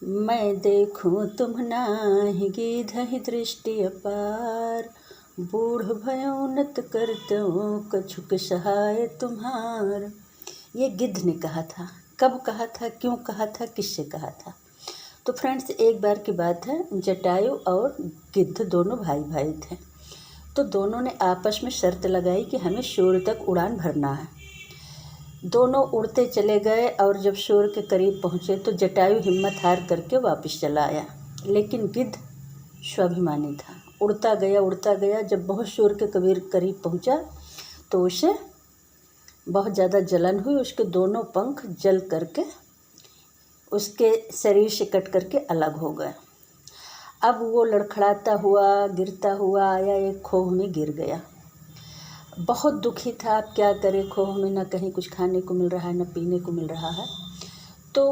मैं देखूं तुम नाही गिधहि दृष्टि अपार। बूढ़ भयो नत करतों कछुक सहाय तुम्हार। ये गिद्ध ने कहा था। कब कहा था, क्यों कहा था, किससे कहा था? तो फ्रेंड्स, एक बार की बात है, जटायु और गिद्ध दोनों भाई भाई थे। तो दोनों ने आपस में शर्त लगाई कि हमें सूर्य तक उड़ान भरना है। दोनों उड़ते चले गए और जब सूर्य के करीब पहुँचे तो जटायु हिम्मत हार करके वापस चला आया। लेकिन गिद्ध स्वाभिमानी था, उड़ता गया। जब बहुत सूर्य के करीब पहुँचा तो उसे बहुत ज़्यादा जलन हुई। उसके दोनों पंख जल करके उसके शरीर से कट करके अलग हो गए। अब वो लड़खड़ाता हुआ गिरता हुआ आया, एक खोह में गिर गया। बहुत दुखी था। अब क्या करे, खोह में न कहीं कुछ खाने को मिल रहा है, न पीने को मिल रहा है। तो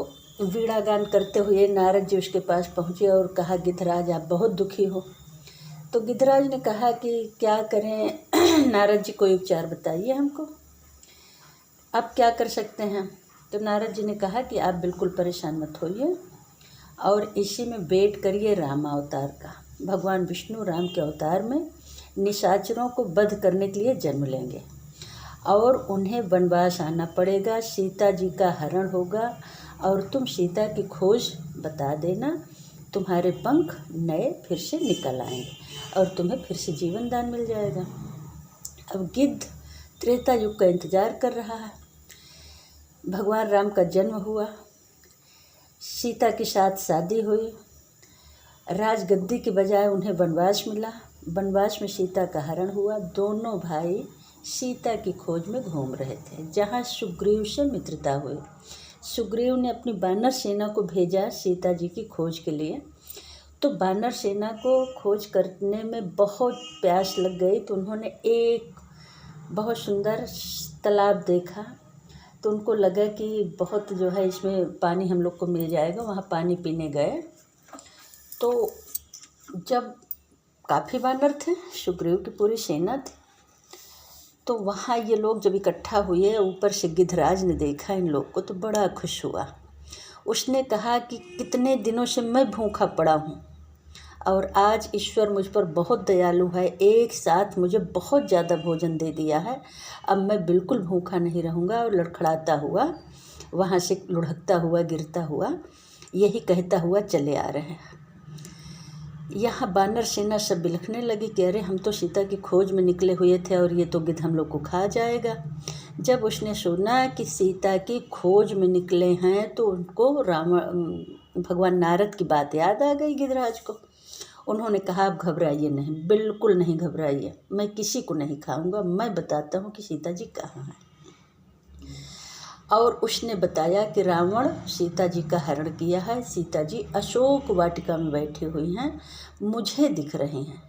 वीणा गान करते हुए नारद जी उसके पास पहुँचे और कहा, गिद्धराज आप बहुत दुखी हो। तो गिद्धराज ने कहा कि क्या करें नारद जी, कोई उपचार बताइए हमको, आप क्या कर सकते हैं? तो नारद जी ने कहा कि आप बिल्कुल परेशान मत होइए और इसी में वेट करिए राम अवतार का। भगवान विष्णु राम के अवतार में निशाचरों को वध करने के लिए जन्म लेंगे और उन्हें वनवास आना पड़ेगा। सीता जी का हरण होगा और तुम सीता की खोज बता देना। तुम्हारे पंख नए फिर से निकल आएंगे और तुम्हें फिर से जीवन दान मिल जाएगा। अब गिद्ध त्रेता युग का इंतजार कर रहा है। भगवान राम का जन्म हुआ, सीता के साथ शादी हुई, राजगद्दी के बजाय उन्हें वनवास मिला। वनवास में सीता का हरण हुआ। दोनों भाई सीता की खोज में घूम रहे थे, जहाँ सुग्रीव से मित्रता हुई। सुग्रीव ने अपनी वानर सेना को भेजा सीता जी की खोज के लिए। तो वानर सेना को खोज करने में बहुत प्यास लग गई। तो उन्होंने एक बहुत सुंदर तालाब देखा। तो उनको लगा कि बहुत जो है इसमें पानी हम लोग को मिल जाएगा। वहाँ पानी पीने गए तो जब काफ़ी वानर थे, सुग्रीव की पूरी सेना थी, तो वहाँ ये लोग जब इकट्ठा हुए, ऊपर से गिद्धराज ने देखा इन लोग को तो बड़ा खुश हुआ। उसने कहा कि कितने दिनों से मैं भूखा पड़ा हूँ और आज ईश्वर मुझ पर बहुत दयालु है, एक साथ मुझे बहुत ज़्यादा भोजन दे दिया है। अब मैं बिल्कुल भूखा नहीं रहूँगा। और लड़खड़ाता हुआ वहाँ से लुढ़कता हुआ गिरता हुआ यही कहता हुआ चले आ रहे हैं। यहाँ वानर सेना सब बिलखने लगी कि अरे हम तो सीता की खोज में निकले हुए थे और ये तो गिद्ध हम लोग को खा जाएगा। जब उसने सुना कि सीता की खोज में निकले हैं तो उनको भगवान नारद की बात याद आ गई गिद्धराज को। उन्होंने कहा, आप घबराइए नहीं, बिल्कुल नहीं घबराइए, मैं किसी को नहीं खाऊंगा, मैं बताता हूँ कि सीता जी कहाँ हैं। और उसने बताया कि रावण सीता जी का हरण किया है। सीता जी अशोक वाटिका में बैठी हुई हैं, मुझे दिख रही हैं।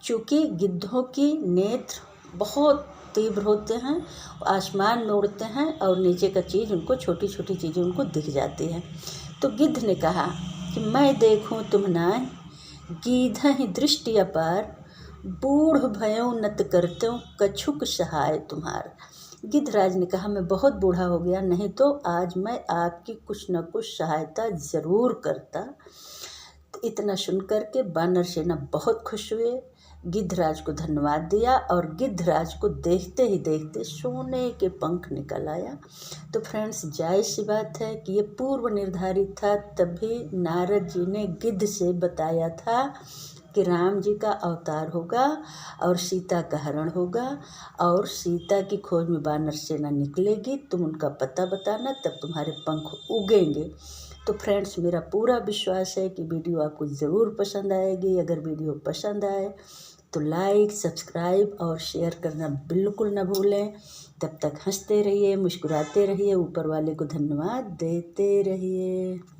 चूँकि गिद्धों की नेत्र बहुत तीव्र होते हैं, आसमान में उड़ते हैं और नीचे का चीज़ उनको, छोटी छोटी चीज़ें उनको दिख जाती हैं। तो गिद्ध ने कहा कि मैं देखूं तुम नाय गिधहि दृष्टि अपार। बूढ़ भयो नत करतों कछुक सहाय तुम्हार। गिद्धराज ने कहा, मैं बहुत बूढ़ा हो गया, नहीं तो आज मैं आपकी कुछ न कुछ सहायता ज़रूर करता। तो इतना सुनकर के वानर सेना बहुत खुश हुए, गिद्धराज को धन्यवाद दिया और गिद्धराज को देखते ही देखते सोने के पंख निकल आया। तो फ्रेंड्स, जायज़ सी बात है कि ये पूर्व निर्धारित था। तभी नारद जी ने गिद्ध से बताया था कि राम जी का अवतार होगा और सीता का हरण होगा और सीता की खोज में वानर सेना निकलेगी। तुम उनका पता बताना, तब तुम्हारे पंख उगेंगे। तो फ्रेंड्स, मेरा पूरा विश्वास है कि वीडियो आपको ज़रूर पसंद आएगी। अगर वीडियो पसंद आए तो लाइक, सब्सक्राइब और शेयर करना बिल्कुल न भूलें। तब तक हंसते रहिए, मुस्कुराते रहिए, ऊपर वाले को धन्यवाद देते रहिए।